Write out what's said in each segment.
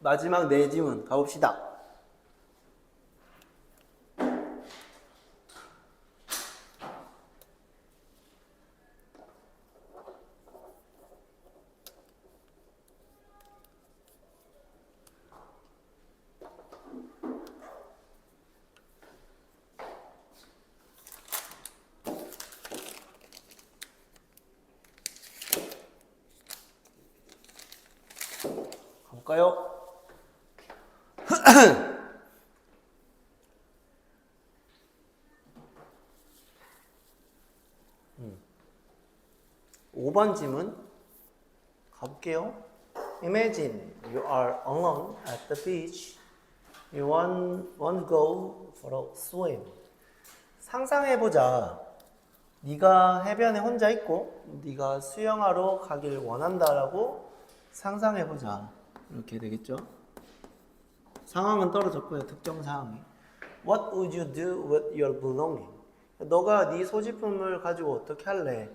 마지막 네 지문 가봅시다. 가볼까요? 5번 질문 가볼게요. Imagine you are alone at the beach. You want to go for a swim. 상상해보자. 네가 해변에 혼자 있고 네가 수영하러 가길 원한다라고 상상해보자. 이렇게 되겠죠? 상황은 떨어졌고요. 특정 상황이. What would you do with your belonging? 너가 네 소지품을 가지고 어떻게 할래?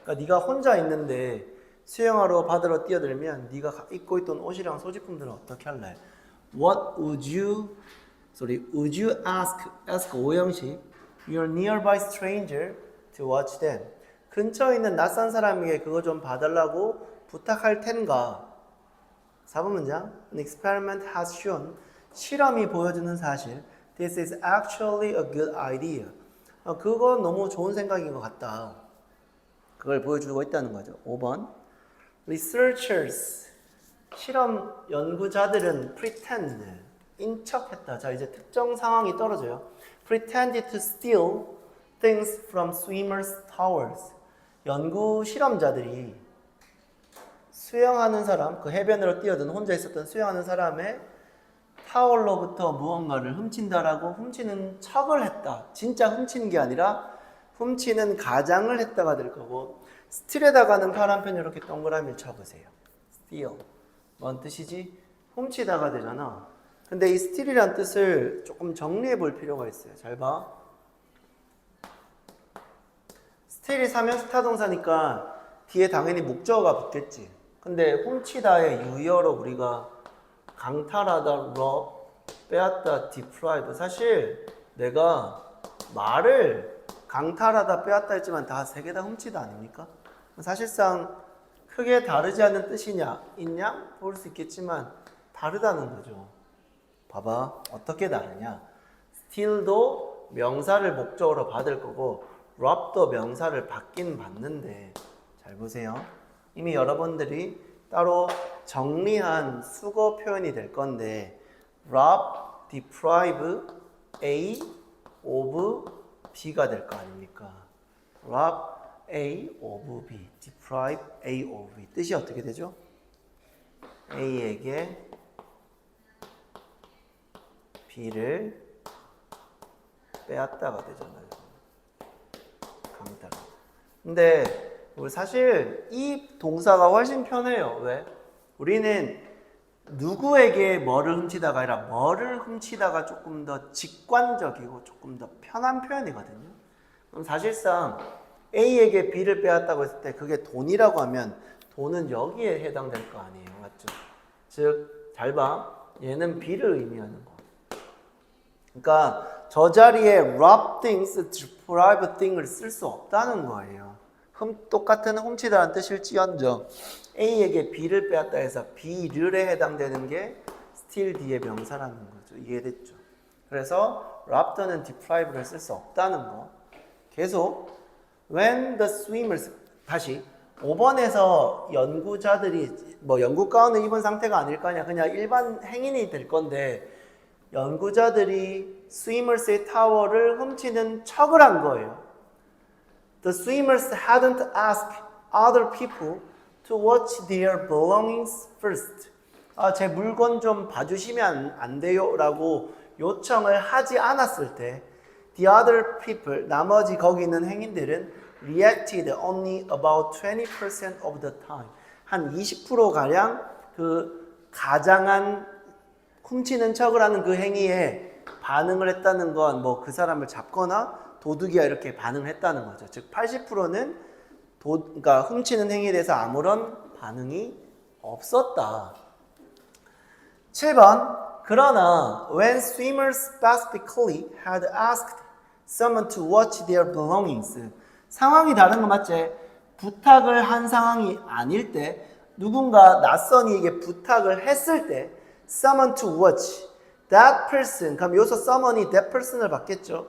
그러니까 네가 혼자 있는데 수영하러 바다로 뛰어들면 네가 입고 있던 옷이랑 소지품들은 어떻게 할래? What would you ask 오형식 your nearby stranger to watch them? 근처에 있는 낯선 사람에게 그거 좀 봐달라고 부탁할 텐가? 4번 문장. An experiment has shown. 실험이 보여주는 사실. This is actually a good idea. 그건 너무 좋은 생각인 것 같다. 그걸 보여주고 있다는 거죠. 5번. Researchers. 실험 연구자들은 pretend. 인척했다. 자, 이제 특정 상황이 떨어져요. Pretended to steal things from swimmers' towels. 연구 실험자들이 수영하는 사람, 그 해변으로 뛰어든 혼자 있었던 수영하는 사람의 타월로부터 무언가를 훔친다라고 훔치는 척을 했다. 진짜 훔치는 게 아니라 훔치는 가장을 했다가 될 거고, 스틸에다가는 파란펜 이렇게 동그라미를 쳐보세요. steal. 뭔 뜻이지? 훔치다가 되잖아. 근데 이 스틸이란 뜻을 조금 정리해 볼 필요가 있어요. 잘 봐. 스틸이 사명사 타동사니까 뒤에 당연히 목적어가 붙겠지. 근데 훔치다의 유의어로 우리가 강탈하다, rob, 빼앗다, deprive. 사실 내가 말을 강탈하다, 빼앗다 했지만 다 세 개 다 훔치다 아닙니까? 사실상 크게 다르지 않은 뜻이냐, 있냐? 볼 수 있겠지만 다르다는 거죠. 봐봐. 어떻게 다르냐? steal도 명사를 목적으로 받을 거고 rob도 명사를 받긴 받는데, 잘 보세요. 이미 여러분들이 따로 정리한 수거 표현이 될 건데 rob, deprive A of B가 될 거 아닙니까? rob A of B, deprive A of B. 뜻이 어떻게 되죠? A에게 B를 빼앗다가 되잖아요. 강탈. 근데 우리 사실 이 동사가 훨씬 편해요. 왜? 우리는 누구에게 뭐를 훔치다가 아니라 뭐를 훔치다가 조금 더 직관적이고 조금 더 편한 표현이거든요. 그럼 사실상 A에게 B를 빼앗다고 했을 때 그게 돈이라고 하면 돈은 여기에 해당될 거 아니에요. 맞죠? 즉, 잘 봐. 얘는 B를 의미하는 거. 그러니까 저 자리에 rob things, deprive thing을 쓸 수 없다는 거예요. 똑같은 훔치다라는 뜻일지언정 A에게 B를 빼앗다 해서 B를에 해당되는 게 steal 뒤의 명사라는 거죠. 이해됐죠? 그래서 rob 또는 deprive를 쓸 수 없다는 거. 계속 when the swimmers, 다시 5번에서 연구자들이 뭐 연구 가운을 입은 상태가 아닐 거 아니야. 그냥 일반 행인이 될 건데 연구자들이 스위머스의 타워를 훔치는 척을 한 거예요. The swimmers hadn't asked other people to watch their belongings first. 제 물건 좀 봐주시면 안 돼요? 라고 요청을 하지 않았을 때 the other people, 나머지 거기 있는 행인들은 reacted only about 20% of the time. 한 20%가량 그 가장한 훔치는 척을 하는 그 행위에 반응을 했다는 건 뭐 그 사람을 잡거나 도둑이야 이렇게 반응을 했다는 거죠. 즉 80%는 그러니까 훔치는 행위에 대해서 아무런 반응이 없었다. 7번. 그러나 when swimmers specifically had asked someone to watch their belongings. 상황이 다른 거 맞지? 부탁을 한 상황이 아닐 때 누군가 낯선 이에게 부탁을 했을 때 someone to watch that person. 그럼 여기서 someone이 that person을 받겠죠.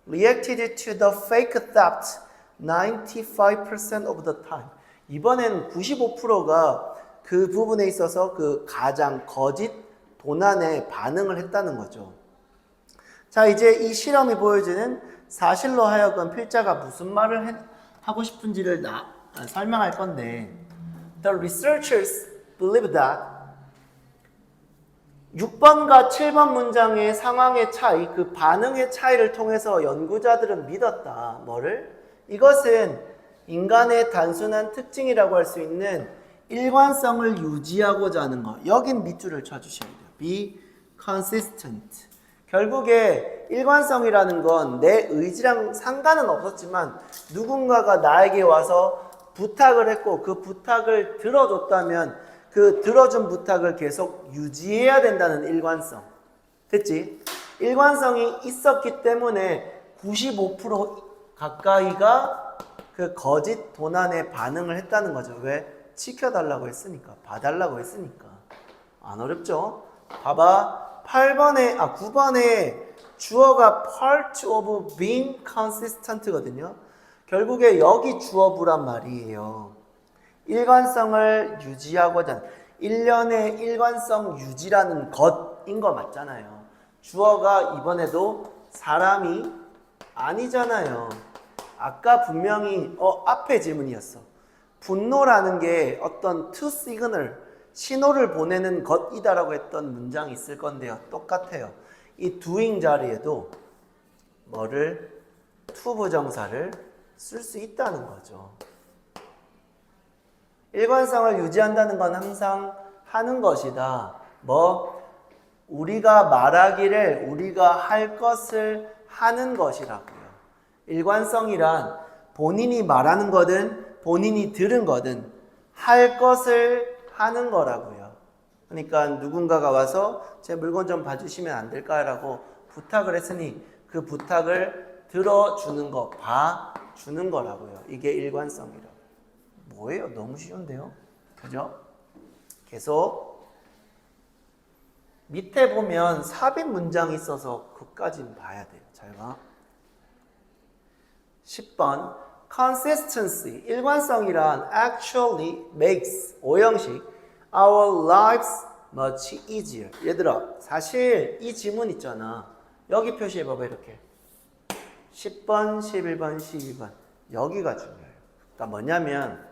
reacted to the fake theft 95% of the time. 이번에는 95%가 그 부분에 있어서 그 가장 거짓 도난에 반응을 했다는 거죠. 자, 이제 이 실험이 보여주는 사실로 하여금 필자가 무슨 말을 하고 싶은지를 설명할 건데 The researchers believe that 6번과 7번 문장의 상황의 차이, 그 반응의 차이를 통해서 연구자들은 믿었다. 뭐를? 이것은 인간의 단순한 특징이라고 할 수 있는 일관성을 유지하고자 하는 것. 여긴 밑줄을 쳐주셔야 돼요. Be consistent. 결국에 일관성이라는 건 내 의지랑 상관은 없었지만 누군가가 나에게 와서 부탁을 했고 그 부탁을 들어줬다면 그 들어준 부탁을 계속 유지해야 된다는 일관성. 됐지? 일관성이 있었기 때문에 95% 가까이가 그 거짓 도난에 반응을 했다는 거죠. 왜? 지켜달라고 했으니까. 봐달라고 했으니까. 안 어렵죠? 봐봐. 9번에 주어가 part of being consistent거든요. 결국에 여기 주어부란 말이에요. 일관성을 유지하고자 일련의 일관성 유지라는 것인 거 맞잖아요. 주어가 이번에도 사람이 아니잖아요. 아까 분명히 앞에 질문이었어. 분노라는 게 어떤 to signal 신호를 보내는 것이다라고 했던 문장이 있을 건데요. 똑같아요. 이 doing 자리에도 뭐를 to 부정사를 쓸 수 있다는 거죠. 일관성을 유지한다는 건 항상 하는 것이다. 우리가 말하기를 우리가 할 것을 하는 것이라고요. 일관성이란 본인이 말하는 거든 본인이 들은 거든 할 것을 하는 거라고요. 그러니까 누군가가 와서 제 물건 좀 봐주시면 안 될까라고 부탁을 했으니 그 부탁을 들어주는 거, 봐주는 거라고요. 이게 일관성이라고. 뭐예요? 너무 쉬운데요? 그죠? 계속 밑에 보면 삽입 문장이 있어서 그까지는 봐야 돼요. 잘 봐. 10번 consistency, 일관성이란 actually makes, 오형식 our lives much easier. 얘들아, 사실 이 지문 있잖아. 여기 표시해봐봐 이렇게. 10번, 11번, 12번 여기가 중요해요. 그러니까 뭐냐면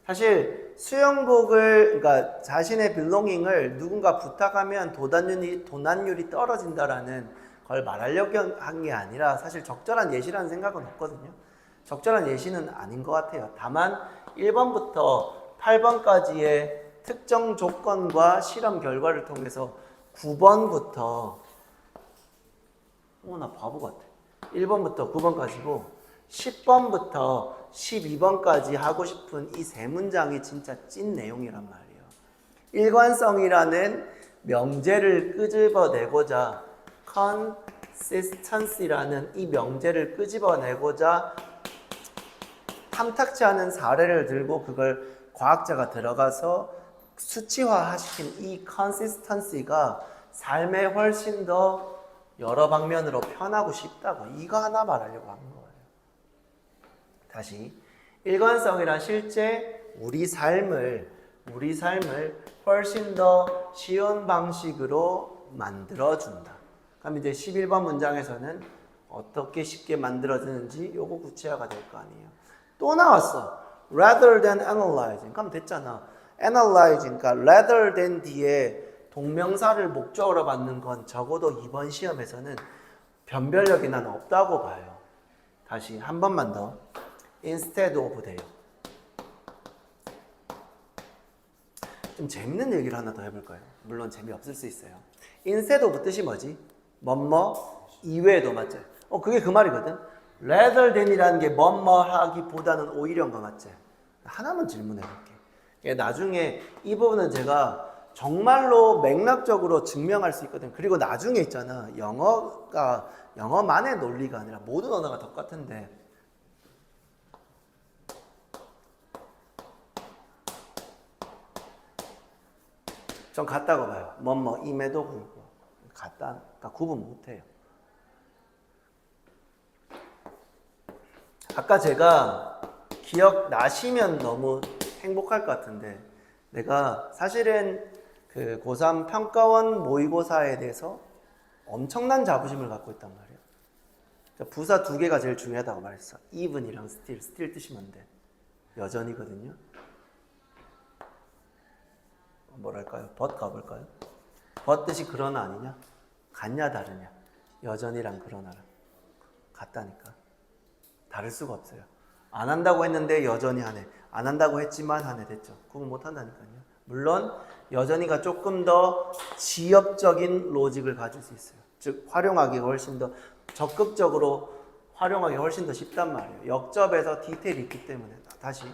사실 수영복을, 그러니까 자신의 빌롱잉을 누군가 부탁하면 도난율이 떨어진다라는 걸 말하려고 한 게 아니라 사실 적절한 예시라는 생각은 없거든요. 적절한 예시는 아닌 것 같아요. 다만 1번부터 8번까지의 특정 조건과 실험 결과를 통해서 9번부터 나 바보 같아. 1번부터 9번까지고 10번부터 12번까지 하고 싶은 이 세 문장이 진짜 찐 내용이란 말이에요. 일관성이라는 명제를 끄집어내고자 consistency라는 이 명제를 끄집어내고자 탐탁치 않은 사례를 들고 그걸 과학자가 들어가서 수치화시킨 이 consistency가 삶에 훨씬 더 여러 방면으로 편하고 쉽다고 이거 하나 말하려고 하는 거예요. 다시 일관성이란 실제 우리 삶을 훨씬 더 쉬운 방식으로 만들어준다. 그럼 이제 11번 문장에서는 어떻게 쉽게 만들어지는지 요거 구체화가 될 거 아니에요. 또 나왔어. rather than analyzing. 그럼 됐잖아. analyzing, 그러니까 rather than 뒤에 동명사를 목적으로 받는 건 적어도 이번 시험에서는 변별력이 난 없다고 봐요. 다시 한 번만 더. instead of 돼요. 좀 재밌는 얘기를 하나 더 해볼까요? 물론 재미없을 수 있어요. instead of 뜻이 뭐지? 뭐뭐 이외에도 맞죠? 그게 그 말이거든. rather than이라는 게 뭐뭐 하기보다는 오히려인 거 맞지? 하나만 질문해 볼게. 나중에 이 부분은 제가 정말로 맥락적으로 증명할 수 있거든. 그리고 나중에 있잖아. 영어가 영어만의 논리가 아니라 모든 언어가 똑같은데 전 같다고 봐요. 임에도 불구하고 같다. 그러니까 구분 못해요. 아까 제가 기억나시면 너무 행복할 것 같은데 내가 사실은 그 고3 평가원 모의고사에 대해서 엄청난 자부심을 갖고 있단 말이에요. 부사 2개가 제일 중요하다고 말했어. even이랑 still. still 뜻이 뭔데? 여전이거든요. 뭐랄까요? but 가볼까요? but 뜻이 그러나 아니냐? 같냐 다르냐? 여전이랑 그러나랑 같다니까. 다를 수가 없어요. 안 한다고 했는데 여전히 하네. 안 한다고 했지만 하네. 됐죠. 구분 못 한다니까요. 물론 여전히가 조금 더 지엽적인 로직을 가질 수 있어요. 즉 활용하기가 훨씬 더 적극적으로 활용하기 훨씬 더 쉽단 말이에요. 역접에서 디테일이 있기 때문에. 다시.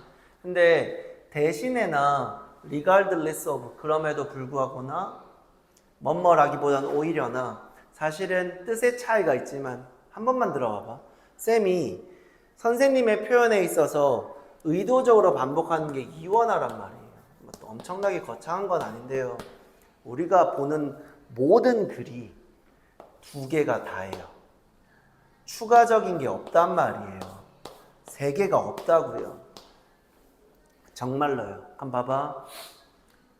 근데 대신에나 regardless of 그럼에도 불구하거나 뭐뭐라기보다는 오히려나 사실은 뜻의 차이가 있지만 한 번만 들어봐봐. 쌤이 선생님의 표현에 있어서 의도적으로 반복하는 게 이원화란 말이에요. 또 엄청나게 거창한 건 아닌데요. 우리가 보는 모든 글이 2개가 다예요. 추가적인 게 없단 말이에요. 3개가 없다고요. 정말로요. 한번 봐봐.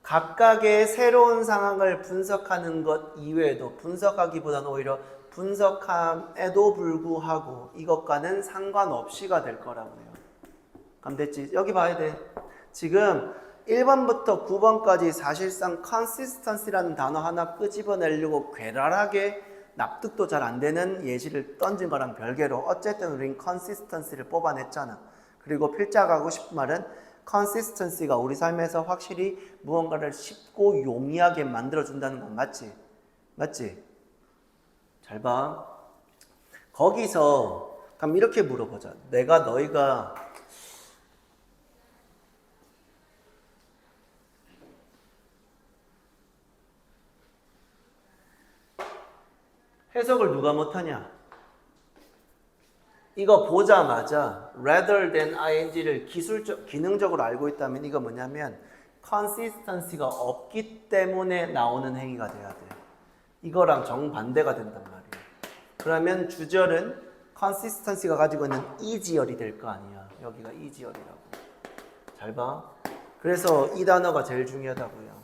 각각의 새로운 상황을 분석하는 것 이외에도 분석하기보다는 오히려 분석함에도 불구하고 이것과는 상관없이가 될 거라고요. 그럼 됐지? 여기 봐야 돼. 지금 1번부터 9번까지 사실상 consistency라는 단어 하나 끄집어내려고 괴랄하게 납득도 잘 안 되는 예시를 던진 거랑 별개로 어쨌든 우린 consistency를 뽑아냈잖아. 그리고 필자가 하고 싶은 말은 consistency가 우리 삶에서 확실히 무언가를 쉽고 용이하게 만들어준다는 건 맞지? 맞지? 잘 봐. 거기서 그럼 이렇게 물어보자. 너희가 해석을 누가 못하냐? 이거 보자마자 rather than ing를 기능적으로 알고 있다면 이거 뭐냐면 consistency가 없기 때문에 나오는 행위가 돼야 돼. 이거랑 정반대가 된단 말이에요. 그러면 주절은 consistency가 가지고 있는 이지열이 될 거 아니야. 여기가 이지열이라고. 잘 봐. 그래서 이 단어가 제일 중요하다고요.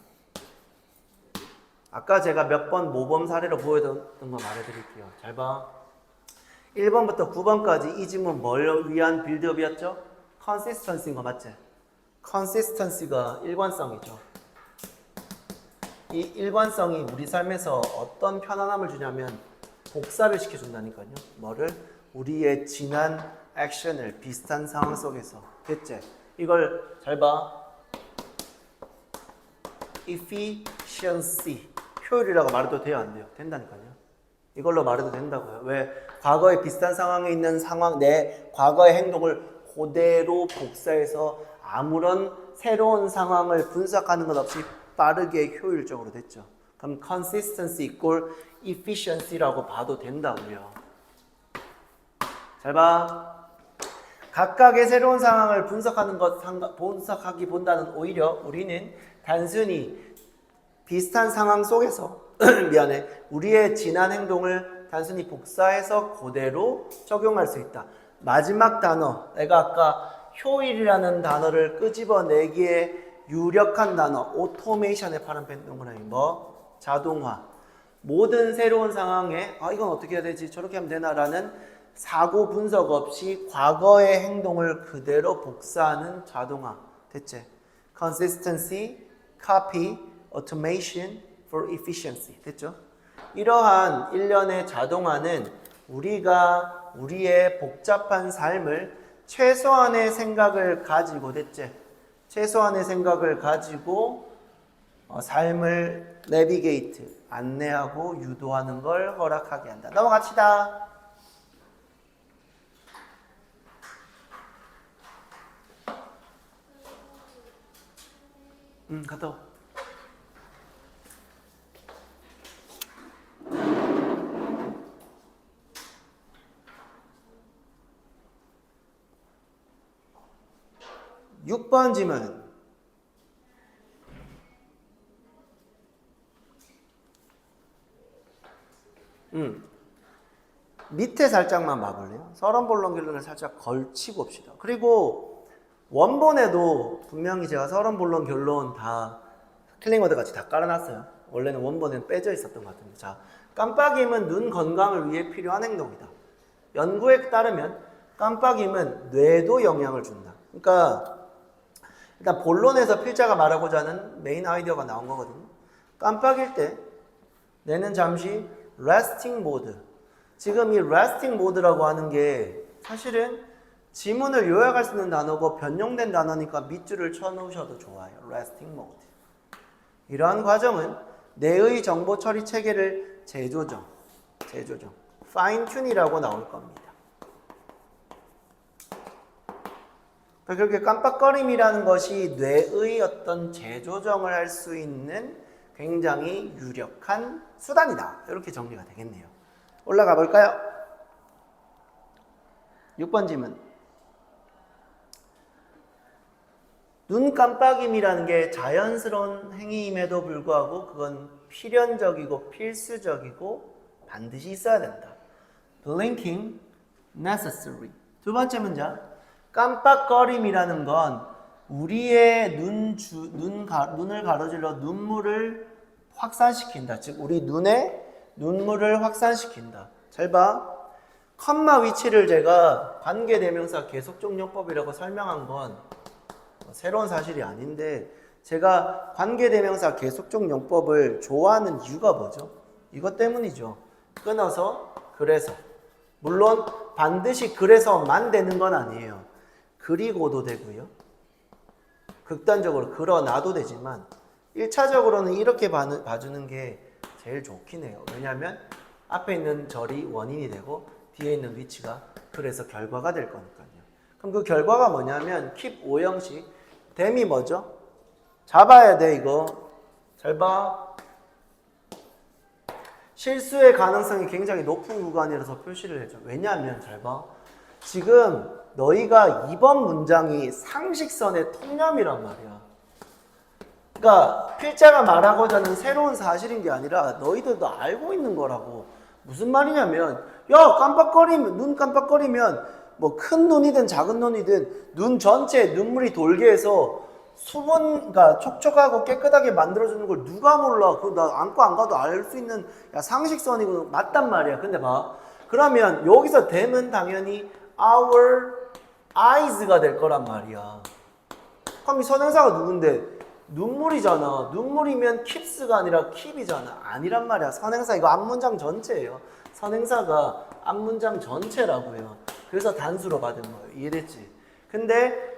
아까 제가 몇 번 모범 사례로 보여줬던 거 말해드릴게요. 잘 봐. 1번부터 9번까지 이 질문 뭘 위한 빌드업이었죠? consistency인 거 맞지? consistency가 일관성이죠. 이 일관성이 우리 삶에서 어떤 편안함을 주냐면 복사를 시켜준다니까요. 뭐를? 우리의 지난 액션을 비슷한 상황 속에서. 됐지? 이걸 잘 봐. efficiency. 효율이라고 말해도 돼요? 안 돼요? 된다니까요. 이걸로 말해도 된다고요. 왜? 과거에 비슷한 상황에 있는 내 과거의 행동을 그대로 복사해서 아무런 새로운 상황을 분석하는 것 없이 빠르게 효율적으로 됐죠. 그럼 consistency equal efficiency라고 봐도 된다고요. 잘 봐. 각각의 새로운 상황을 분석하기보다는 오히려 우리는 단순히 비슷한 상황 속에서 미안해. 우리의 지난 행동을 단순히 복사해서 그대로 적용할 수 있다. 마지막 단어, 내가 아까 효율이라는 단어를 끄집어내기에 유력한 단어, 오토메이션에 파란 동그라미 뭐? 자동화. 모든 새로운 상황에 이건 어떻게 해야 되지? 저렇게 하면 되나라는 사고 분석 없이 과거의 행동을 그대로 복사하는 자동화. 됐지? Consistency, copy, automation for efficiency. 됐죠? 이러한 일련의 자동화는 우리가 우리의 복잡한 삶을 최소한의 생각을 가지고 됐지? 최소한의 생각을 가지고 삶을 내비게이트, 안내하고 유도하는 걸 허락하게 한다. 넘어갑시다. 갔다 와. 6번 질문. 밑에 살짝만 봐볼래요? 서론본론 결론을 살짝 걸치고 봅시다. 그리고 원본에도 분명히 제가 서론본론 결론 다 클링워드 같이 다 깔아놨어요. 원래는 원본에는 빼져 있었던 것 같은데. 자, 깜빡임은 눈 건강을 위해 필요한 행동이다. 연구에 따르면 깜빡임은 뇌도 영향을 준다. 그러니까 일단 본론에서 필자가 말하고자 하는 메인 아이디어가 나온 거거든요. 깜빡일 때 뇌는 잠시 resting mode. 지금 이 resting mode라고 하는 게 사실은 지문을 요약할 수 있는 단어고 변형된 단어니까 밑줄을 쳐놓으셔도 좋아요. resting mode. 이러한 과정은 뇌의 정보 처리 체계를 재조정, fine tune이라고 나올 겁니다. 그렇게 깜빡거림이라는 것이 뇌의 어떤 재조정을 할 수 있는 굉장히 유력한 수단이다. 이렇게 정리가 되겠네요. 올라가 볼까요? 6번 질문. 눈 깜빡임이라는 게 자연스러운 행위임에도 불구하고 그건 필연적이고 필수적이고 반드시 있어야 된다. Blinking necessary. 두 번째 문장. 깜빡거림이라는 건 우리의 눈을 가로질러 눈물을 확산시킨다. 즉 우리 눈에 눈물을 확산시킨다. 잘 봐. 컴마 위치를 제가 관계대명사 계속적용법이라고 설명한 건 새로운 사실이 아닌데 제가 관계대명사 계속적용법을 좋아하는 이유가 뭐죠? 이것 때문이죠. 끊어서 그래서. 물론 반드시 그래서만 되는 건 아니에요. 그리고도 되고요. 극단적으로 그러나도 되지만 1차적으로는 이렇게 봐주는 게 제일 좋긴 해요. 왜냐하면 앞에 있는 절이 원인이 되고 뒤에 있는 위치가 그래서 결과가 될 거니까요. 그럼 그 결과가 뭐냐면 keep 오형식 댐이 뭐죠? 잡아야 돼 이거. 잘 봐. 실수의 가능성이 굉장히 높은 구간이라서 표시를 해줘. 왜냐하면 잘 봐. 지금 너희가 이번 문장이 상식선의 통념이란 말이야. 그러니까 필자가 말하고자 하는 새로운 사실인 게 아니라 너희들도 알고 있는 거라고. 무슨 말이냐면 야 깜빡거리면 눈 깜빡거리면 뭐 큰 눈이든 작은 눈이든 눈 전체에 눈물이 돌게 해서 수분, 그러니까 촉촉하고 깨끗하게 만들어주는 걸 누가 몰라. 그거 나 안고 안 가도 알 수 있는 야, 상식선이고 맞단 말이야. 근데 봐. 그러면 여기서 댐은 당연히 our eyes가 될 거란 말이야. 그럼 이 선행사가 누군데? 눈물이잖아. 눈물이면 keeps가 아니라 keep이잖아. 아니란 말이야. 선행사 이거 앞문장 전체예요. 선행사가 앞문장 전체라고요. 그래서 단수로 받은 거예요. 이해됐지? 근데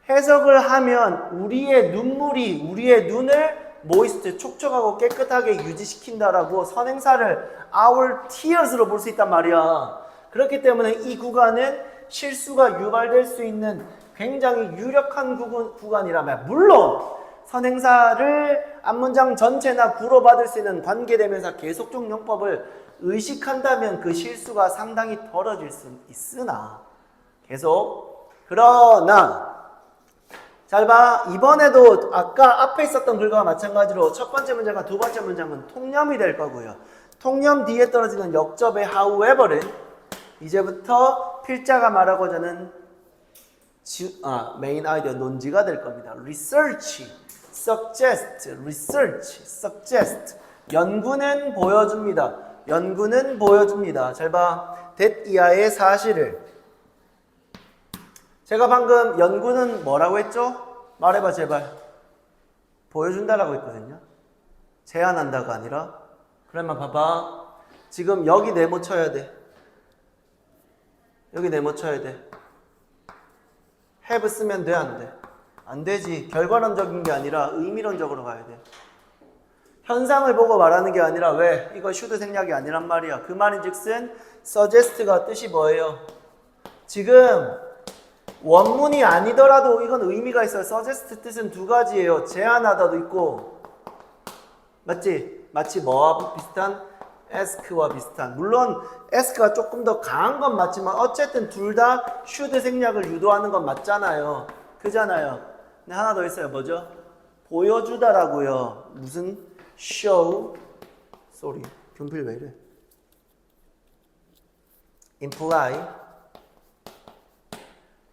해석을 하면 우리의 눈물이 우리의 눈을 모이스트 촉촉하고 깨끗하게 유지시킨다라고 선행사를 our tears로 볼 수 있단 말이야. 그렇기 때문에 이 구간은 실수가 유발될 수 있는 굉장히 유력한 구간이라면 물론 선행사를 앞문장 전체나 구로 받을 수 있는 관계대명사 계속적 용법을 의식한다면 그 실수가 상당히 덜어질 수 있으나 계속 그러나 잘 봐. 이번에도 아까 앞에 있었던 글과 마찬가지로 첫 번째 문장과 두 번째 문장은 통념이 될 거고요. 통념 뒤에 떨어지는 역접의 however는 이제부터 필자가 말하고자 하는 메인 아이디어 논지가 될 겁니다. research, suggest, research, suggest. 연구는 보여줍니다. 연구는 보여줍니다. 잘 봐. that 이하의 사실을. 제가 방금 연구는 뭐라고 했죠? 말해봐 제발. 보여준다라고 했거든요. 제안한다가 아니라. 그러면 봐봐. 지금 여기 네모 쳐야 돼. 여기 네모 쳐야 돼. have 쓰면 돼, 안 돼? 안 되지. 결과론적인 게 아니라 의미론적으로 가야 돼. 현상을 보고 말하는 게 아니라 왜? 이거 should 생략이 아니란 말이야. 그 말인즉슨 suggest가 뜻이 뭐예요? 지금 원문이 아니더라도 이건 의미가 있어요. suggest 뜻은 두 가지예요. 제안하다도 있고 맞지? 마치 뭐와 비슷한? ask와 비슷한. 물론 ask가 조금 더 강한 건 맞지만 어쨌든 둘 다 should 생략을 유도하는 건 맞잖아요. 그잖아요. 근데 하나 더 있어요. 뭐죠? 보여주다라고요. 무슨 show, sorry, 분필 왜 이래? imply,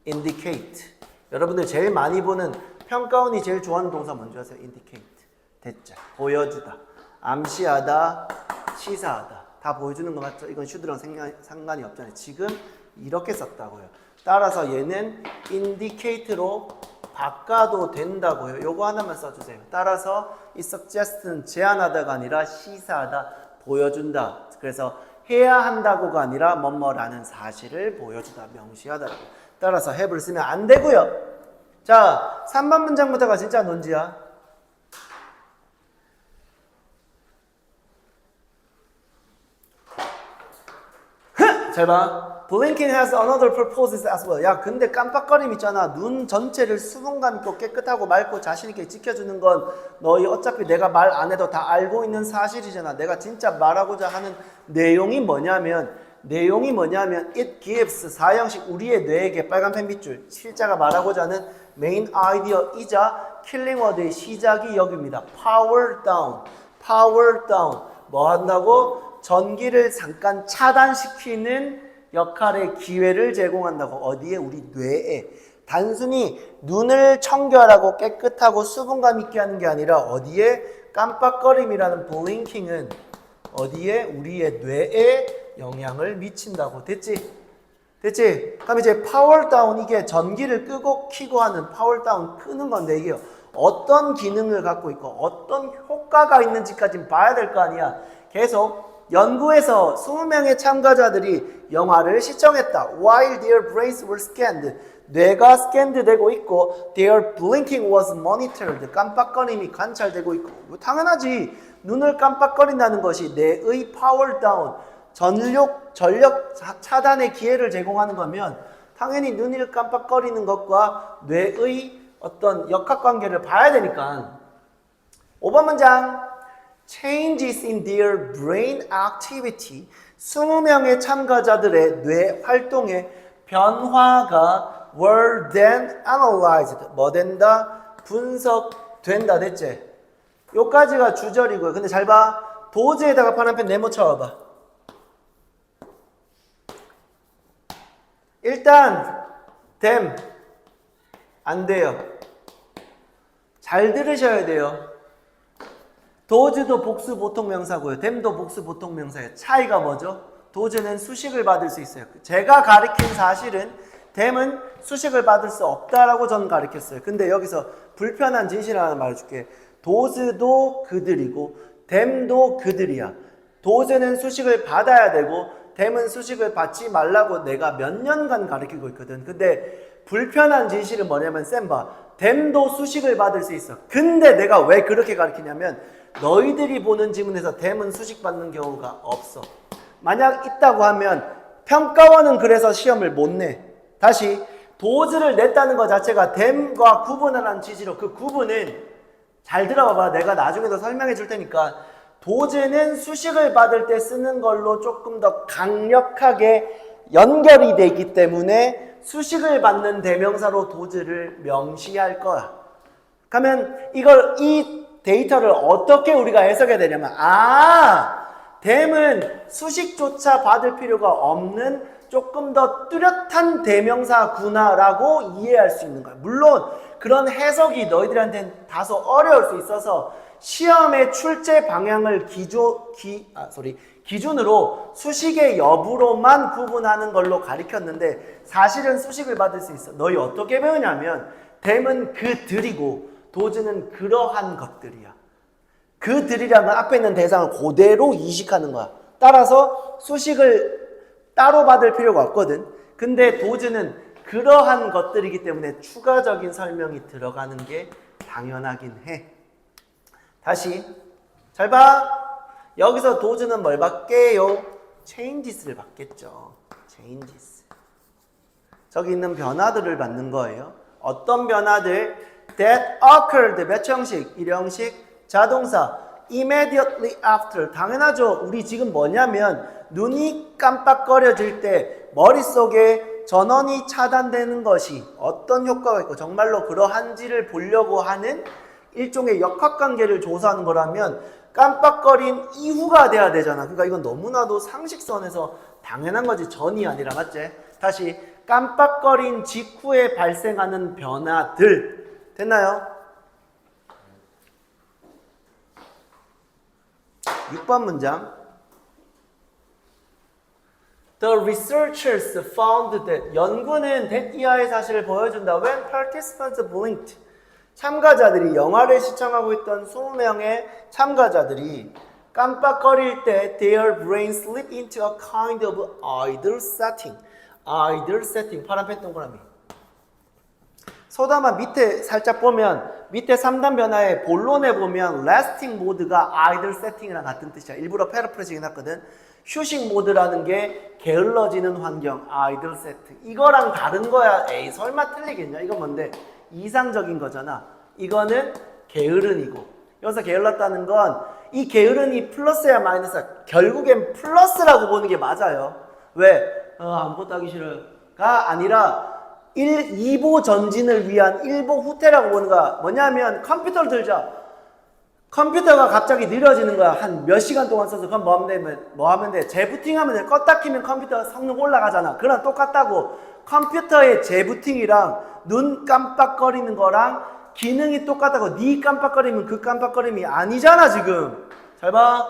indicate. 여러분들 제일 많이 보는 평가원이 제일 좋아하는 동사 뭔지 아세요? indicate. 됐죠? 보여주다, 암시하다, 시사하다. 다 보여주는 거 맞죠? 이건 슈드랑 상관이 없잖아요. 지금 이렇게 썼다고요. 따라서 얘는 indicate로 바꿔도 된다고요. 요거 하나만 써주세요. 따라서 이 suggest는 제안하다가 아니라 시사하다, 보여준다. 그래서 해야 한다고가 아니라 뭐뭐라는 사실을 보여주다, 명시하다라고. 따라서 have를 쓰면 안 되고요. 자, 3번 문장부터가 진짜 논지야. 잘 봐. Blinking has another purpose as well. 야, 근데 깜빡거림 있잖아. 눈 전체를 수분감 있고 깨끗하고 맑고 자신 있게 지켜주는 건 너희 어차피 내가 말 안 해도 다 알고 있는 사실이잖아. 내가 진짜 말하고자 하는 내용이 뭐냐면 it gives 사형식 우리의 뇌에게 빨간 펜 밑줄 실자가 말하고자 하는 메인 아이디어이자 킬링 워드의 시작이 여기입니다. Power down. 뭐 한다고? 전기를 잠깐 차단시키는 역할의 기회를 제공한다고. 어디에? 우리 뇌에. 단순히 눈을 청결하고 깨끗하고 수분감 있게 하는 게 아니라 어디에? 깜빡거림이라는 블링킹은 어디에? 우리의 뇌에 영향을 미친다고. 됐지? 그럼 이제 파워 다운, 이게 전기를 끄고 켜고 하는 파워 다운, 끄는 건데 이게 어떤 기능을 갖고 있고 어떤 효과가 있는지까지 봐야 될 거 아니야. 계속 연구에서 20명의 참가자들이 영화를 시청했다. While their brains were scanned. 뇌가 스캔드되고 있고 their blinking was monitored. 깜빡거림이 관찰되고 있고. 당연하지. 눈을 깜빡거린다는 것이 뇌의 파워 다운, 전력 차단의 기회를 제공하는 거면 당연히 눈을 깜빡거리는 것과 뇌의 어떤 역학관계를 봐야 되니까. 5번 문장. Changes in their brain activity. 20명의 참가자들의 뇌 활동의 변화가 were then analyzed. 뭐 된다? 분석된다. 됐지? 요까지가 주절이고요. 근데 잘 봐. 도즈에다가 파란펜 네모 쳐봐봐. 일단 them 안 돼요. 잘 들으셔야 돼요. 도즈도 복수 보통 명사고요. them도 복수 보통 명사예요. 차이가 뭐죠? 도즈는 수식을 받을 수 있어요. 제가 가리킨 사실은 them은 수식을 받을 수 없다라고 전 가르쳤어요. 근데 여기서 불편한 진실 하나 말해줄게. 도즈도 그들이고 them도 그들이야. 도즈는 수식을 받아야 되고 them은 수식을 받지 말라고 내가 몇 년간 가르치고 있거든. 근데 불편한 진실은 뭐냐면 쌤 봐. them도 수식을 받을 수 있어. 근데 내가 왜 그렇게 가르치냐면 너희들이 보는 지문에서 them은 수식 받는 경우가 없어. 만약 있다고 하면 평가원은 그래서 시험을 못 내. 다시 도즈를 냈다는 것 자체가 them과 구분하라는 취지로, 그 구분은 잘 들어봐봐. 내가 나중에도 설명해 줄 테니까 도즈는 수식을 받을 때 쓰는 걸로 조금 더 강력하게 연결이 되기 때문에 수식을 받는 대명사로 도즈를 명시할 거야. 그러면 이 데이터를 어떻게 우리가 해석해야 되냐면 them은 수식조차 받을 필요가 없는 조금 더 뚜렷한 대명사구나라고 이해할 수 있는 거야. 물론 그런 해석이 너희들한테는 다소 어려울 수 있어서 시험의 출제 방향을 기준으로 수식의 여부로만 구분하는 걸로 가르쳤는데 사실은 수식을 받을 수 있어. 너희 어떻게 배우냐면 them은 그들이고 도즈는 그러한 것들이야. 그들이라는 앞에 있는 대상을 그대로 이식하는 거야. 따라서 수식을 따로 받을 필요가 없거든. 근데 도즈는 그러한 것들이기 때문에 추가적인 설명이 들어가는 게 당연하긴 해. 다시 잘 봐. 여기서 도즈는 뭘 받게요? changes를 받겠죠. changes. 저기 있는 변화들을 받는 거예요. 어떤 변화들? that occurred. 몇 형식? 일형식, 자동사, immediately after. 당연하죠. 우리 지금 뭐냐면 눈이 깜빡거려질 때 머릿속에 전원이 차단되는 것이 어떤 효과가 있고 정말로 그러한지를 보려고 하는 일종의 역학관계를 조사하는 거라면 깜빡거린 이후가 돼야 되잖아. 그러니까 이건 너무나도 상식선에서 당연한 거지. 전이 아니라, 맞지? 다시 깜빡거린 직후에 발생하는 변화들. 됐나요? 6번 문장. The researchers found that 연구는 that 이하의 사실을 보여준다. When participants blinked. 참가자들이 영화를 시청하고 있던 20명의 참가자들이 깜빡거릴 때 their brain slipped into a kind of idle setting. idle setting. 파란펜 동그라미. 소담아 밑에 살짝 보면 밑에 3단 변화의 본론에 보면 resting 모드가 idle setting이랑 같은 뜻이야. 일부러 패러프레이징 해놨거든. 휴식 모드라는 게 게을러지는 환경, idle setting. 이거랑 다른 거야. 에이 설마 틀리겠냐? 이건 뭔데? 이상적인 거잖아. 이거는 게으른이고. 여기서 게을렀다는 건 이 게으른이 플러스야 마이너스야? 결국엔 플러스라고 보는 게 맞아요. 왜? 아무것도 하기 싫어가 아니라 2보 전진을 위한 1보 후퇴라고 보는 거야. 뭐냐면 컴퓨터를 들자. 컴퓨터가 갑자기 느려지는 거야. 한 몇 시간 동안 써서 그럼 뭐 하면 돼? 재부팅하면 돼. 껐다 키면 컴퓨터 성능 올라가잖아. 그랑 똑같다고. 컴퓨터의 재부팅이랑 눈 깜빡거리는 거랑 기능이 똑같다고. 네 깜빡거리면 그 깜빡거림이 아니잖아 지금. 잘 봐.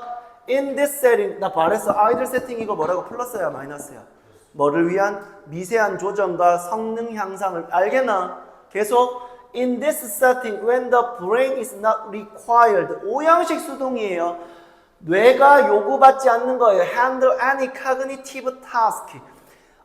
In this setting. 나 말했어. idle setting 이거 뭐라고? 플러스야 마이너스야? 뭐를 위한? 미세한 조정과 성능 향상을. 알겠나? 계속. In this setting, when the brain is not required. 오형식 수동이에요. 뇌가 요구받지 않는 거예요. Handle any cognitive task.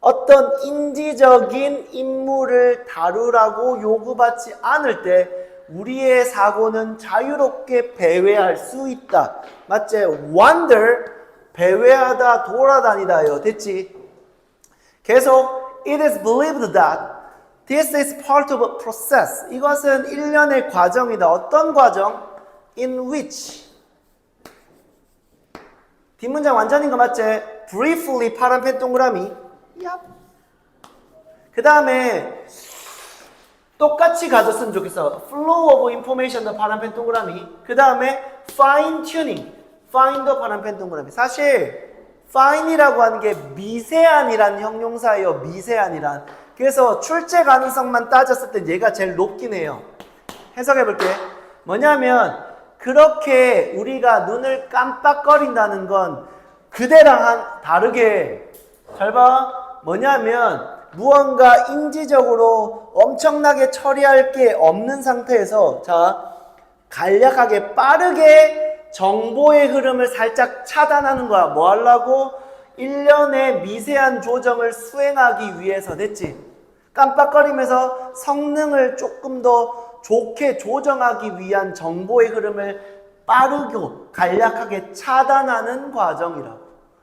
어떤 인지적인 임무를 다루라고 요구받지 않을 때 우리의 사고는 자유롭게 배회할 수 있다. 맞지? Wander, 배회하다, 돌아다니다요. 됐지? 계속 It is believed that this is part of a process. 이것은 일련의 과정이다. 어떤 과정? In which. 뒷문장 완전인 거 맞지? Briefly 파란펜 동그라미. Yep. 그 다음에 똑같이 가졌으면 좋겠어. Flow of information 파란펜 동그라미. 그 다음에 fine tuning. find 파란펜 동그라미. 사실 fine이라고 하는 게 미세한이란 형용사예요. 미세한이란. 그래서 출제 가능성만 따졌을 때 얘가 제일 높긴 해요. 해석해 볼게. 뭐냐면 그렇게 우리가 눈을 깜빡거린다는 건 그대랑 다르게. 잘 봐. 뭐냐면 무언가 인지적으로 엄청나게 처리할 게 없는 상태에서 자 간략하게 빠르게 정보의 흐름을 살짝 차단하는 거야. 뭐 하려고? 일련의 미세한 조정을 수행하기 위해서. 됐지? 깜빡거리면서 성능을 조금 더 좋게 조정하기 위한 정보의 흐름을 빠르고 간략하게 차단하는 과정이라고.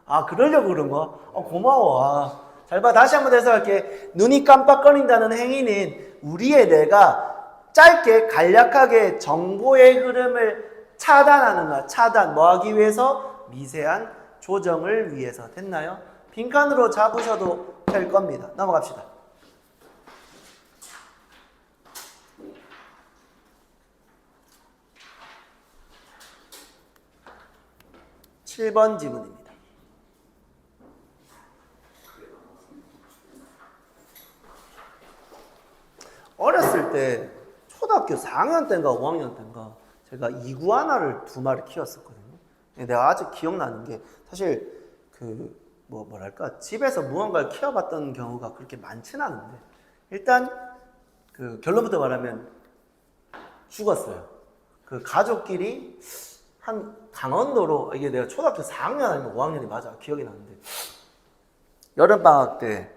아, 그러려고 그런 거야? 고마워. 잘 봐. 다시 한번 해석할게. 눈이 깜빡거린다는 행위는 우리의 뇌가 짧게 간략하게 정보의 흐름을 차단하는 거야. 차단. 뭐 하기 위해서? 미세한 조정을 위해서. 됐나요? 빈칸으로 잡으셔도 될 겁니다. 넘어갑시다. 7번 지문입니다. 어렸을 때 초등학교 4학년 때인가 5학년 때인가 제가 이구아나를 2마리 키웠었거든요. 내가 아직 기억나는 게 사실 뭐랄까 집에서 무언가를 키워봤던 경우가 그렇게 많지는 않은데 일단 그 결론부터 말하면 죽었어요. 그 가족끼리 한 강원도로 이게 내가 초등학교 4학년 아니면 5학년이 맞아 기억이 나는데 여름방학 때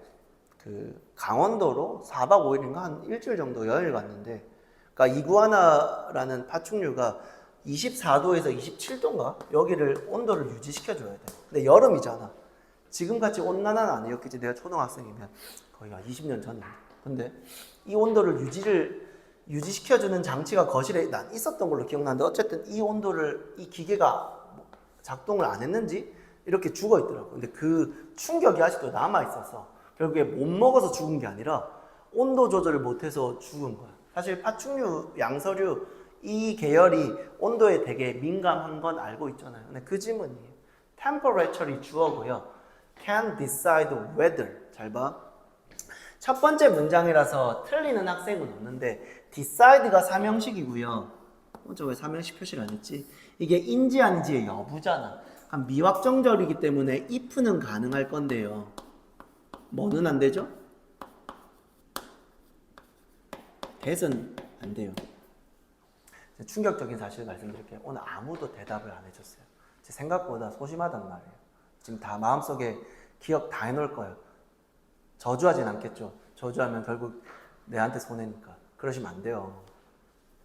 그 강원도로 4박 5일인가 한 일주일 정도 여행을 갔는데 그러니까 이구아나라는 파충류가 24도에서 27도인가 여기를 온도를 유지시켜줘야 돼. 근데 여름이잖아. 지금같이 온난화는 아니었겠지. 내가 초등학생이면 거의 20년 전인데. 근데 이 온도를 유지시켜주는 장치가 거실에 난 있었던 걸로 기억나는데 어쨌든 이 온도를 이 기계가 작동을 안 했는지 이렇게 죽어 있더라고. 근데 그 충격이 아직도 남아 있어서 결국에 못 먹어서 죽은 게 아니라 온도 조절을 못해서 죽은 거야. 사실 파충류, 양서류 이 계열이 온도에 되게 민감한 건 알고 있잖아요. 근데 그 지문이에요. temperature이 주어고요. can decide whether. 잘 봐. 첫 번째 문장이라서 틀리는 학생은 없는데 decide가 삼형식이고요. 저 왜 삼형식 표시를 안 했지? 이게 인지 아닌지의 여부잖아. 미확정절이기 때문에 if는 가능할 건데요. 뭐는 안 되죠? that은 안 돼요. 충격적인 사실을 말씀드릴게요. 오늘 아무도 대답을 안 해줬어요. 제 생각보다 소심하단 말이에요. 지금 다 마음속에 기억 다 해놓을 거예요. 저주하진 않겠죠. 저주하면 결국 내한테 손해니까. 그러시면 안 돼요.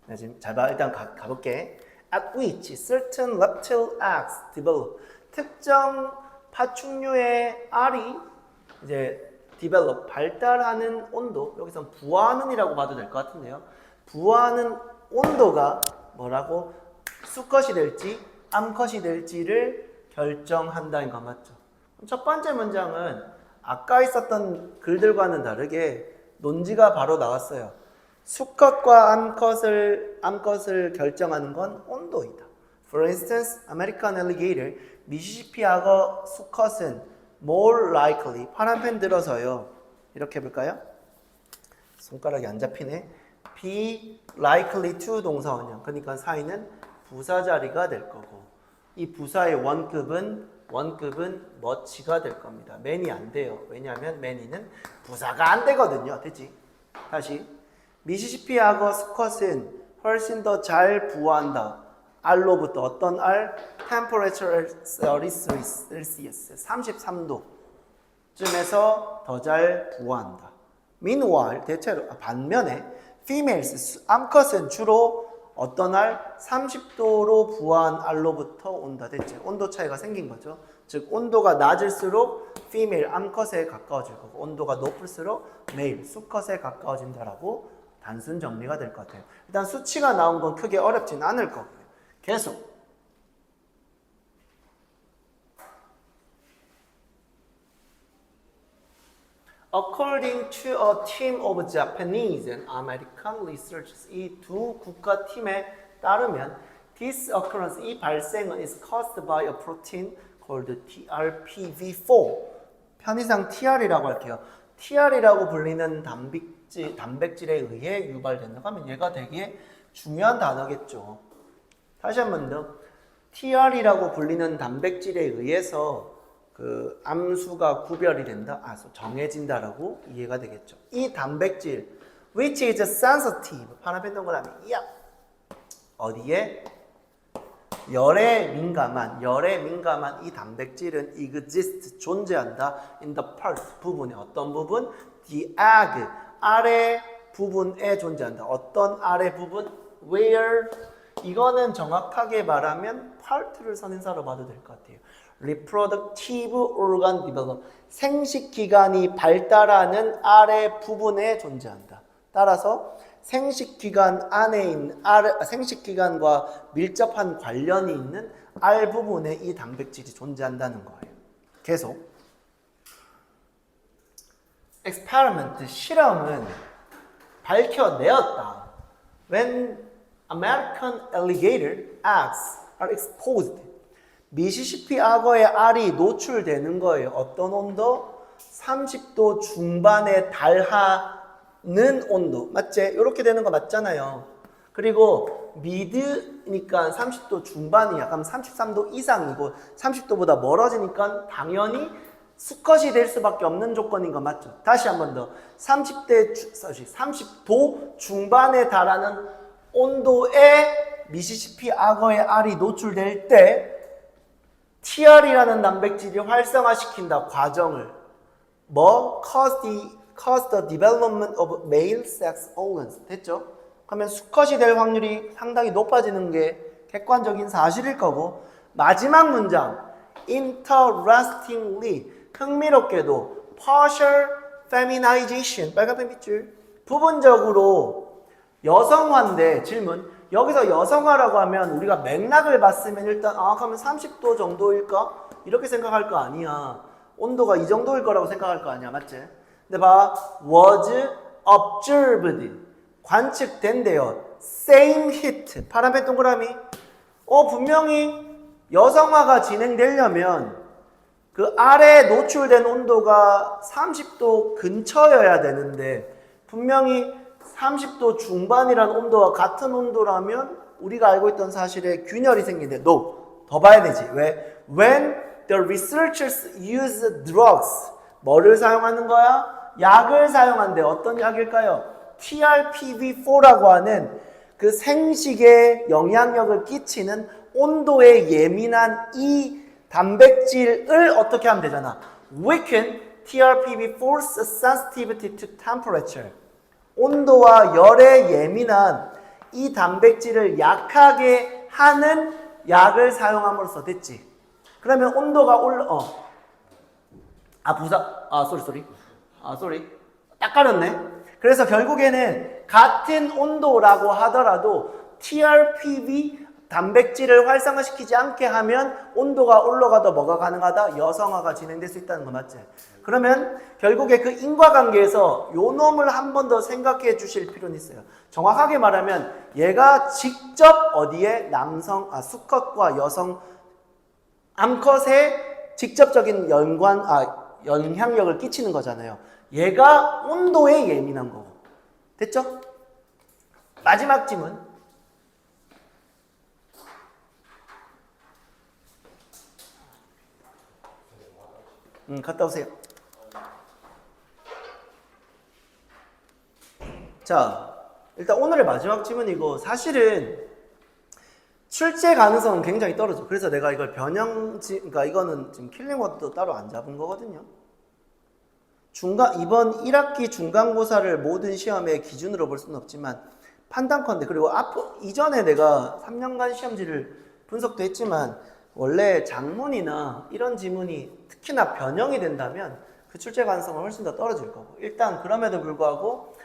네, 지금 잘 봐. 일단 가볼게. At which certain reptile eggs develop. 특정 파충류의 알이 이제 develop, 발달하는 온도. 여기서 부화하는이라고 봐도 될 것 같은데요. 부화하는 온도가 뭐라고? 수컷이 될지 암컷이 될지를 결정한다는 거 맞죠? 첫 번째 문장은 아까 있었던 글들과는 다르게 논지가 바로 나왔어요. 수컷과 암컷을 결정하는 건 온도이다. For instance, American alligator, 미시시피 악어 수컷은 more likely, 파란 펜 들어서요. 이렇게 해볼까요? 손가락이 안 잡히네. be likely to 동사원형. 그러니까 사이는 부사 자리가 될 거고, 이 부사의 원급은 much가 될 겁니다. many 안 돼요. 왜냐하면 many는 부사가 안 되거든요. 됐지? 다시. 미시시피 악어 수컷은 훨씬 더 잘 부화한다. 알로부터 어떤 알? Temperature 33 Celsius 33도쯤에서 더 잘 부화한다. Meanwhile, 대체로 반면에 females, 암컷은 주로 어떤 알? 30도로 부화한 알로부터 온다. 됐죠? 온도 차이가 생긴 거죠. 즉 온도가 낮을수록 female, 암컷에 가까워질 거고 온도가 높을수록 male, 수컷에 가까워진다라고 단순 정리가 될 것 같아요. 일단 수치가 나온 건 크게 어렵진 않을 거고요. 계속. According to a team of Japanese and American researchers, 이 두 국가 팀에 따르면 this occurrence, 이 발생은 is caused by a protein called TRPV4. 편의상 TR이라고 할게요. TR이라고 불리는 단백질에 의해 유발된다고 하면 얘가 되게 중요한 단어겠죠. 다시 한 번 더. TR이라고 불리는 단백질에 의해서 그 암수가 구별이 된다, 정해진다라고 이해가 되겠죠. 이 단백질, which is sensitive, 파란펜 동그라미, 어디에? 열에 민감한 이 단백질은 exist, 존재한다. in the part, 부분에. 어떤 부분? the egg, 알의 부분에 존재한다. 어떤 알의 부분? where? 이거는 정확하게 말하면 part를 선인사로 봐도 될 것 같아요. reproductive organ develop, 생식기관이 발달하는 알의 부분에 존재한다. 따라서 생식기관 안에 있는 생식기관과 밀접한 관련이 있는 알 부분에 이 단백질이 존재한다는 거예요. 계속. experiment, 실험은 밝혀내었다. When American alligator eggs are exposed, 미시시피 악어의 알이 노출되는 거예요. 어떤 온도? 30도 중반에 달하는 온도. 맞지? 이렇게 되는 거 맞잖아요. 그리고 미드니까 30도 중반이야. 그럼 33도 이상이고 30도보다 멀어지니까 당연히 수컷이 될 수밖에 없는 조건인 거 맞죠? 다시 한 번 더. 30도 중반에 달하는 온도에 미시시피 악어의 알이 노출될 때 TR이라는 단백질이 활성화시킨다. 과정을. cause the development of male sex organs. 됐죠? 그러면 수컷이 될 확률이 상당히 높아지는 게 객관적인 사실일 거고, 마지막 문장. Interestingly, 흥미롭게도 partial feminization, 빨간펜 빗줄, 부분적으로 여성화인데, 질문. 여기서 여성화라고 하면 우리가 맥락을 봤으면 일단 그러면 30도 정도일까? 이렇게 생각할 거 아니야. 온도가 이 정도일 거라고 생각할 거 아니야. 맞지? 근데 봐, was observed. 관측된대요. same heat. 파란색 동그라미. 분명히 여성화가 진행되려면 그 아래 노출된 온도가 30도 근처여야 되는데 분명히 30도 중반이란 온도와 같은 온도라면 우리가 알고 있던 사실에 균열이 생기는데 no, 더 봐야 되지. 왜? When the researchers use drugs, 뭐를 사용하는 거야? 약을 사용한대. 어떤 약일까요? TRPV4라고 하는 그 생식에 영향력을 끼치는 온도에 예민한 이 단백질을 어떻게 하면 되잖아. Weaken TRPV4's sensitivity to temperature. 온도와 열에 예민한 이 단백질을 약하게 하는 약을 사용함으로써 됐지. 그러면 온도가 쏘리. 딱 가렸네. 그래서 결국에는 같은 온도라고 하더라도 TRPV 단백질을 활성화시키지 않게 하면 온도가 올라가도 뭐가 가능하다? 여성화가 진행될 수 있다는 거 맞지? 그러면 결국에 그 인과관계에서 요 놈을 한 번 더 생각해 주실 필요는 있어요. 정확하게 말하면 얘가 직접 어디에 수컷과 여성 암컷에 직접적인 영향력을 끼치는 거잖아요. 얘가 온도에 예민한 거고. 됐죠? 마지막 질문. 갔다 오세요. 자, 일단 오늘의 마지막 질문이고 사실은 출제 가능성은 굉장히 떨어져. 그래서 내가 이걸 그러니까 이거는 지금 킬링워드도 따로 안 잡은 거거든요. 이번 1학기 중간고사를 모든 시험의 기준으로 볼 수는 없지만 판단컨대, 그리고 이전에 내가 3년간 시험지를 분석도 했지만 원래 장문이나 이런 지문이 특히나 변형이 된다면 그 출제 가능성은 훨씬 더 떨어질 거고, 일단 그럼에도 불구하고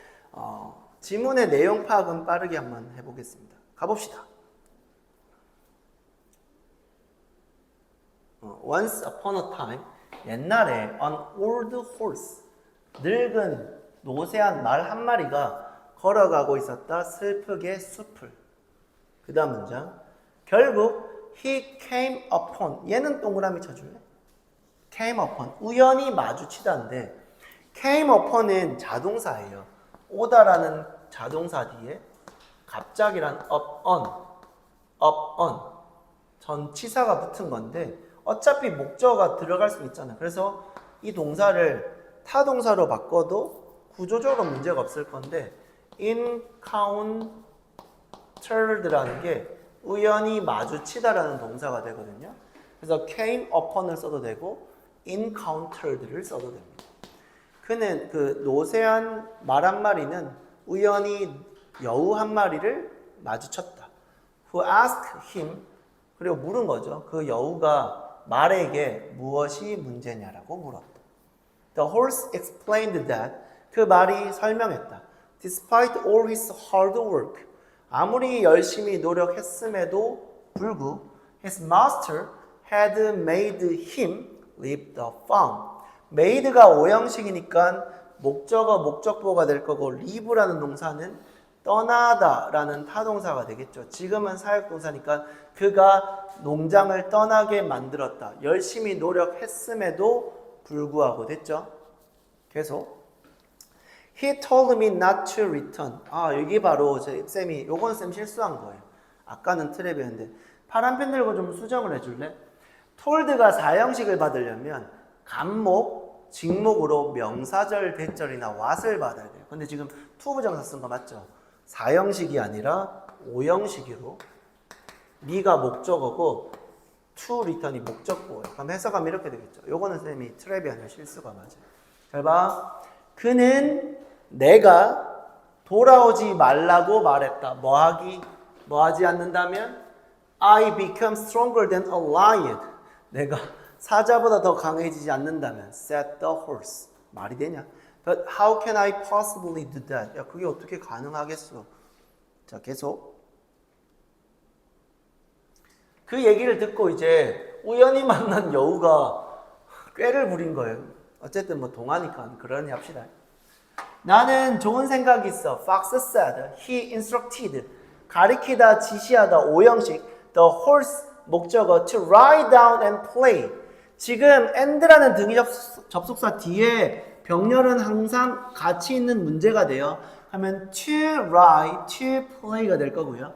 지문의 내용 파악은 빠르게 한번 해보겠습니다. 가봅시다. Once upon a time, 옛날에 an old horse, 늙은 노쇠한 말 한 마리가 걸어가고 있었다. 슬프게 숲을. 그 다음 문장. 결국 he came upon, 얘는 동그라미 쳐줄래? came upon, 우연히 마주치다인데 came upon은 자동사예요. 오다라는 자동사 뒤에 갑자기란 up on 전치사가 붙은 건데 어차피 목적어가 들어갈 수 있잖아요. 그래서 이 동사를 타동사로 바꿔도 구조적으로 문제가 없을 건데 encountered라는 게 우연히 마주치다라는 동사가 되거든요. 그래서 came upon을 써도 되고 encountered를 써도 됩니다. 그는 그 노쇠한 말 한 마리는 우연히 여우 한 마리를 마주쳤다. Who asked him, 그리고 물은 거죠. 그 여우가 말에게 무엇이 문제냐라고 물었다. The horse explained that, 그 말이 설명했다. Despite all his hard work, 아무리 열심히 노력했음에도 불구 his master had made him leave the farm. made가 오형식이니까 목적어, 목적보가 될 거고 leave라는 동사는 떠나다라는 타동사가 되겠죠. 지금은 사역동사니까 그가 농장을 떠나게 만들었다. 열심히 노력했음에도 불구하고 됐죠. 계속 He told me not to return. 여기 바로 쌤이 요건 쌤 실수한 거예요. 아까는 트랩이었는데 파란 펜 들고 좀 수정을 해줄래? told가 사형식을 받으려면 간목, 직목으로 명사절, 대절이나 what을 받아야 돼요. 근데 지금 투부정사 쓴 거 맞죠? 사형식이 아니라 오형식으로 me가 목적어고 to return이 목적보예요. 그럼 해석하면 이렇게 되겠죠. 요거는 쌤이 트랩이 아니라 실수가 맞아요. 잘 봐. 그는 내가 돌아오지 말라고 말했다. 뭐 하지 않는다면? I become stronger than a lion. 내가 사자보다 더 강해지지 않는다면. said the horse. 말이 되냐? But how can I possibly do that? 야, 그게 어떻게 가능하겠어? 자, 계속. 그 얘기를 듣고 이제 우연히 만난 여우가 꾀를 부린 거예요. 어쨌든 뭐 동화니까 그러니 합시다. 나는 좋은 생각이 있어. Fox said. He instructed. 가리키다, 지시하다, 오형식. The horse, 목적어. To ride down and play. 지금 and라는 등위 접속사 뒤에 병렬은 항상 같이 있는 문제가 돼요. 하면 to ride, to play가 될 거고요.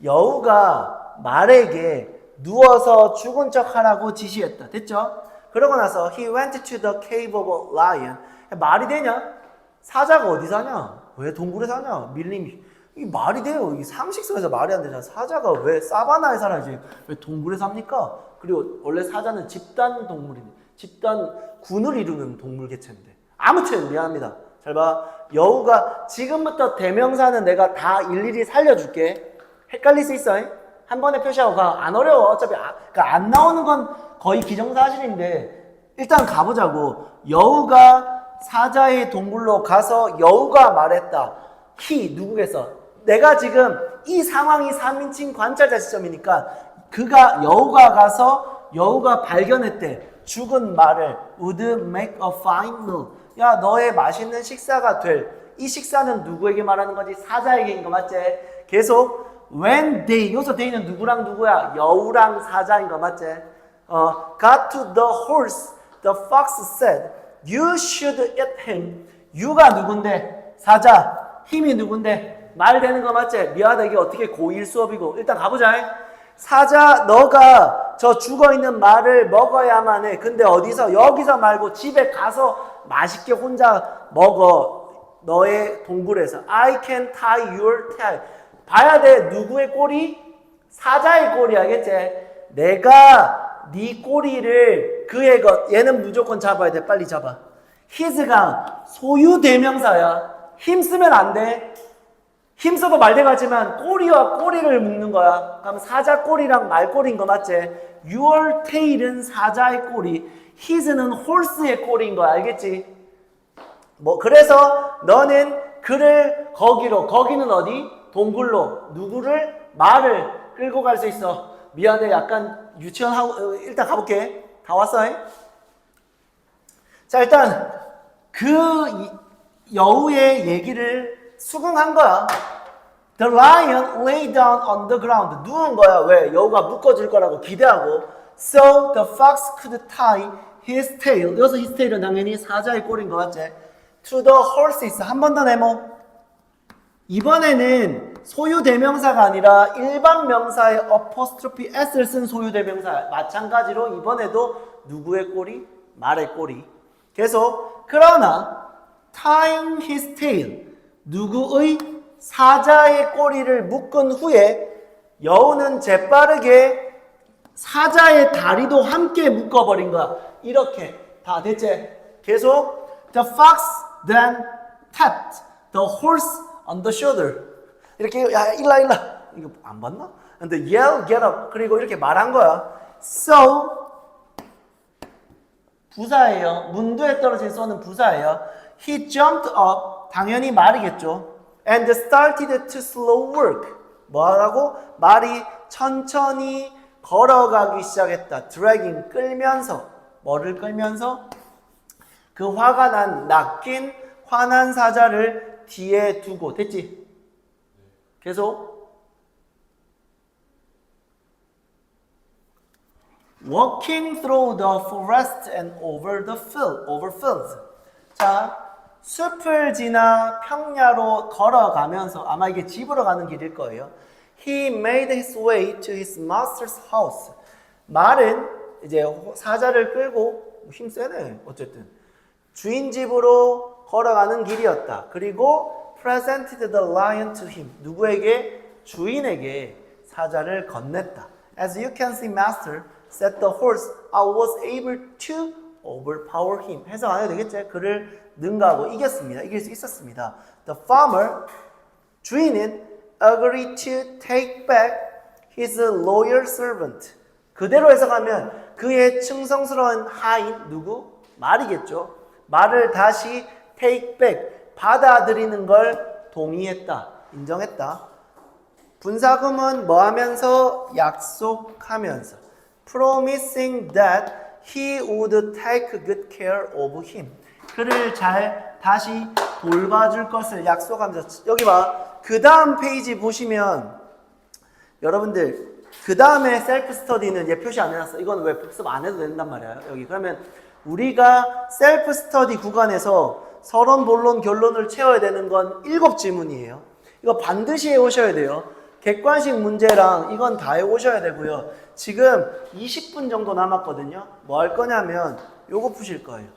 여우가 말에게 누워서 죽은 척 하라고 지시했다. 됐죠? 그러고 나서 he went to the cave of a lion. 말이 되냐? 사자가 어디 사냐? 왜 동굴에 사냐? 밀림이. 이 말이 돼요. 이 상식선에서 말이 안 되잖아. 사자가 왜 사바나에 살아야지? 왜 동굴에 삽니까? 그리고 원래 사자는 집단 동물이네. 집단 군을 이루는 동물 개체인데. 아무튼 미안합니다. 잘 봐. 여우가 지금부터 대명사는 내가 다 일일이 살려줄게. 헷갈릴 수 있어. 한 번에 표시하고 가. 안 어려워. 어차피 그러니까 안 나오는 건 거의 기정사실인데 일단 가보자고. 여우가 사자의 동굴로 가서 여우가 말했다. he 누구겠어? 내가 지금 이 상황이 3인칭 관찰자 시점이니까 그가 여우가 가서 여우가 발견했대. 죽은 말을 would make a fine meal. 야 너의 맛있는 식사가 될. 이 식사는 누구에게 말하는 거지? 사자에게인 거 맞지? 계속 when they 여기서 they는 누구랑 누구야? 여우랑 사자인 거 맞지? got to the horse. The fox said you should eat him. you가 누군데? 사자. 힘이 누군데? 말 되는 거 맞지? 미안하다 이게 어떻게 고1 수업이고. 일단 가보자. 사자 너가 저 죽어있는 말을 먹어야만 해. 근데 어디서? 여기서 말고 집에 가서 맛있게 혼자 먹어. 너의 동굴에서. I can tie your tail. 봐야 돼. 누구의 꼬리? 사자의 꼬리 알겠지? 내가 네 꼬리를 그의 것. 얘는 무조건 잡아야 돼. 빨리 잡아. his가 소유 대명사야. 힘쓰면 안 돼. 힘써도 말대가지만 꼬리와 꼬리를 묶는 거야. 그럼 사자 꼬리랑 말 꼬리인 거 맞지? Your tail은 사자의 꼬리, his는 horse의 꼬리인 거야. 알겠지? 뭐 그래서 너는 그를 거기로, 거기는 어디? 동굴로 누구를? 말을 끌고 갈 수 있어. 미안해 약간 유치원 하고 일단 가볼게. 다 왔어? 자 일단 그 여우의 얘기를 수긍한 거야. The lion lay down on the ground. 누운 거야. 왜? 여우가 묶어줄 거라고 기대하고. So the fox could tie his tail. 여기서 his tail은 당연히 사자의 꼴인 거 같지? To the horses. 한 번 더 네모. 이번에는 소유 대명사가 아니라 일반 명사의 apostrophe s를 쓴 소유 대명사. 마찬가지로 이번에도 누구의 꼬리? 말의 꼬리. 계속 그러나 tying his tail. 누구의? 사자의 꼬리를 묶은 후에 여우는 재빠르게 사자의 다리도 함께 묶어버린 거야. 이렇게 다 됐지? 계속 The fox then tapped the horse on the shoulder. 이렇게 야 일라 이거 안 봤나? 근데 yell get up 그리고 이렇게 말한 거야. So 부사예요. 문두에 떨어진 so는 부사예요. He jumped up 당연히 말이겠죠. And started to slow work. 뭐라고? 말이 천천히 걸어가기 시작했다. dragging, 끌면서. 뭐를 끌면서? 그 화가 난, 낚인, 화난 사자를 뒤에 두고. 됐지? 계속. Walking through the forest and over fields. 자. 숲을 지나 평야로 걸어가면서 아마 이게 집으로 가는 길일 거예요. He made his way to his master's house. 말은 이제 사자를 끌고 힘세네 어쨌든 주인 집으로 걸어가는 길이었다. 그리고 presented the lion to him. 누구에게? 주인에게 사자를 건넸다. As you can see, master, said the horse, I was able to overpower him. 해석 안 해도 되겠지? 그를 능가하고 이겼습니다. 이길 수 있었습니다. The farmer, 주인은 agreed to take back his loyal servant. 그대로 해석하면 그의 충성스러운 하인, 누구? 말이겠죠. 말을 다시 take back, 받아들이는 걸 동의했다. 인정했다. 분사금은 뭐 하면서? 약속하면서. Promising that he would take good care of him. 그를 잘 다시 돌봐줄 것을 약속하면서 여기 봐. 그 다음 페이지 보시면 여러분들 그 다음에 셀프 스터디는 얘 표시 안 해놨어. 이건 왜 복습 안 해도 된단 말이야. 여기 그러면 우리가 셀프 스터디 구간에서 서론, 본론, 결론을 채워야 되는 건 7지문이에요. 이거 반드시 해오셔야 돼요. 객관식 문제랑 이건 다 해오셔야 되고요. 지금 20분 정도 남았거든요. 뭐 할 거냐면 요거 푸실 거예요.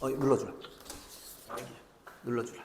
눌러주라. 눌러주라.